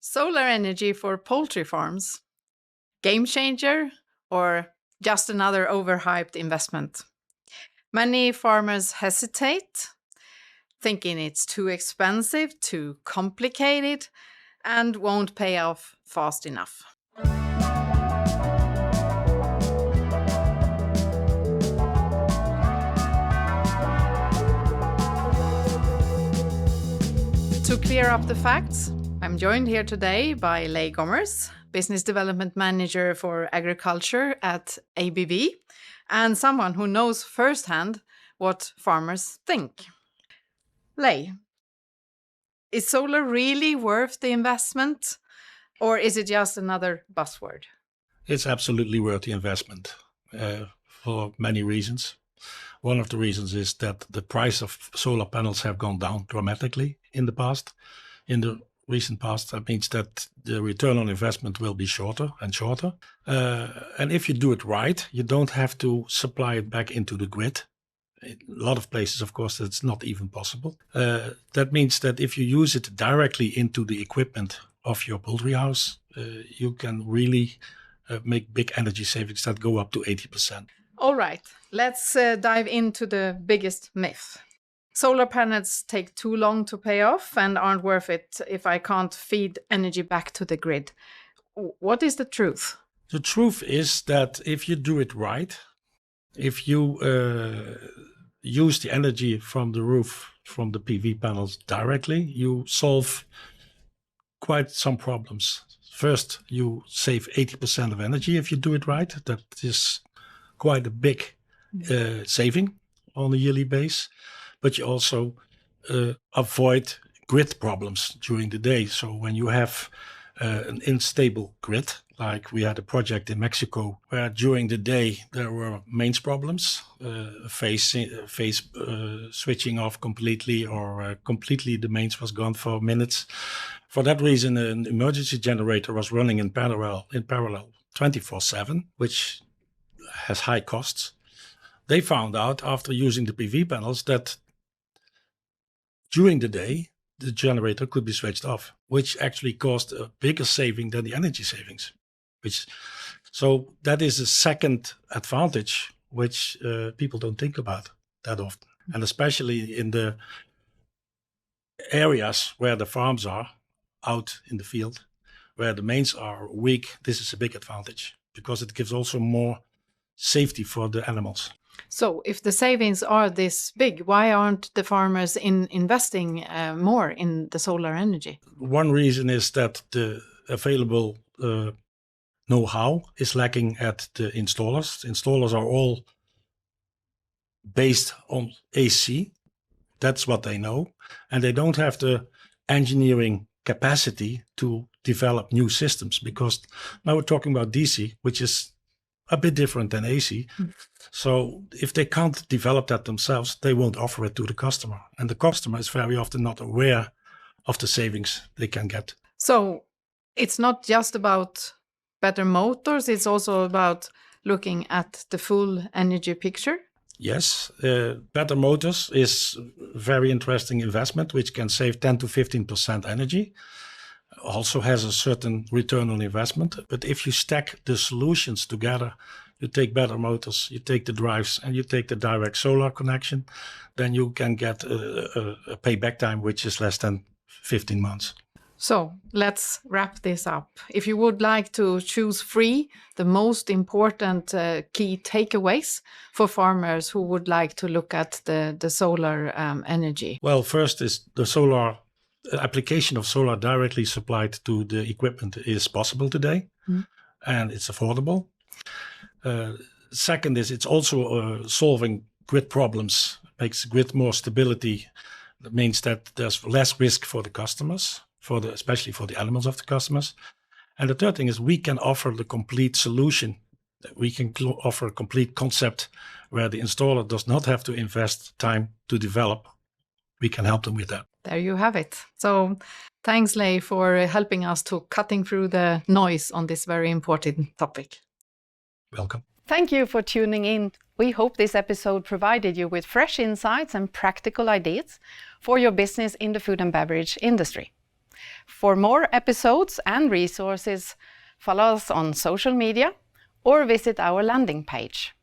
Solar energy for poultry farms. Game changer or just another overhyped investment? Many farmers hesitate, thinking it's too expensive, too complicated, and won't pay off fast enough. To clear up the facts, I'm joined here today by Lei Gommers, Business Development Manager for Agriculture at ABB, and someone who knows firsthand what farmers think. Lei, is solar really worth the investment, or is it just another buzzword? It's absolutely worth the investment for many reasons. One of the reasons is that the price of solar panels have gone down dramatically in the recent past. That means that the return on investment will be shorter and shorter. And if you do it right, you don't have to supply it back into the grid. In a lot of places, of course, it's not even possible. That means that if you use it directly into the equipment of your poultry house, you can really make big energy savings that go up to 80%. All right, let's dive into the biggest myth. Solar panels take too long to pay off and aren't worth it if I can't feed energy back to the grid. What is the truth? The truth is that if you do it right, if you use the energy from the roof, from the PV panels directly, you solve quite some problems. First, you save 80% of energy if you do it right. That is quite a big saving on a yearly base. But you also avoid grid problems during the day. So when you have an unstable grid, like we had a project in Mexico where during the day there were mains problems, phase switching off completely, or completely the mains was gone for minutes. For that reason, an emergency generator was running in parallel 24/7, which has high costs. They found out after using the PV panels that during the day, the generator could be switched off, which actually caused a bigger saving than the energy savings. So that is a second advantage, which people don't think about that often. And especially in the areas where the farms are, out in the field, where the mains are weak, this is a big advantage because it gives also more safety for the animals. So if the savings are this big, why aren't the farmers investing more in the solar energy? One reason is that the available know-how is lacking at the installers. The installers are all based on AC. That's what they know. And they don't have the engineering capacity to develop new systems, because now we're talking about DC, which is a bit different than AC. So if they can't develop that themselves, they won't offer it to the customer. And the customer is very often not aware of the savings they can get. So it's not just about better motors, it's also about looking at the full energy picture? Yes, better motors is a very interesting investment, which can save 10 to 15% energy. Also has a certain return on investment. But if you stack the solutions together, you take better motors, you take the drives, and you take the direct solar connection, then you can get a payback time which is less than 15 months. So let's wrap this up. If you would like to choose three, the most important key takeaways for farmers who would like to look at the solar energy. Well, first is the solar application of solar directly supplied to the equipment is possible today, and it's affordable. Second is it's also solving grid problems, makes grid more stability. That means that there's less risk for the customers, especially for the animals of the customers. And the third thing is we can offer the complete solution. We can offer a complete concept where the installer does not have to invest time to develop. We can help them with that. There you have it. So thanks, Lei, for helping us to cutting through the noise on this very important topic. Welcome. Thank you for tuning in. We hope this episode provided you with fresh insights and practical ideas for your business in the food and beverage industry. For more episodes and resources, follow us on social media or visit our landing page.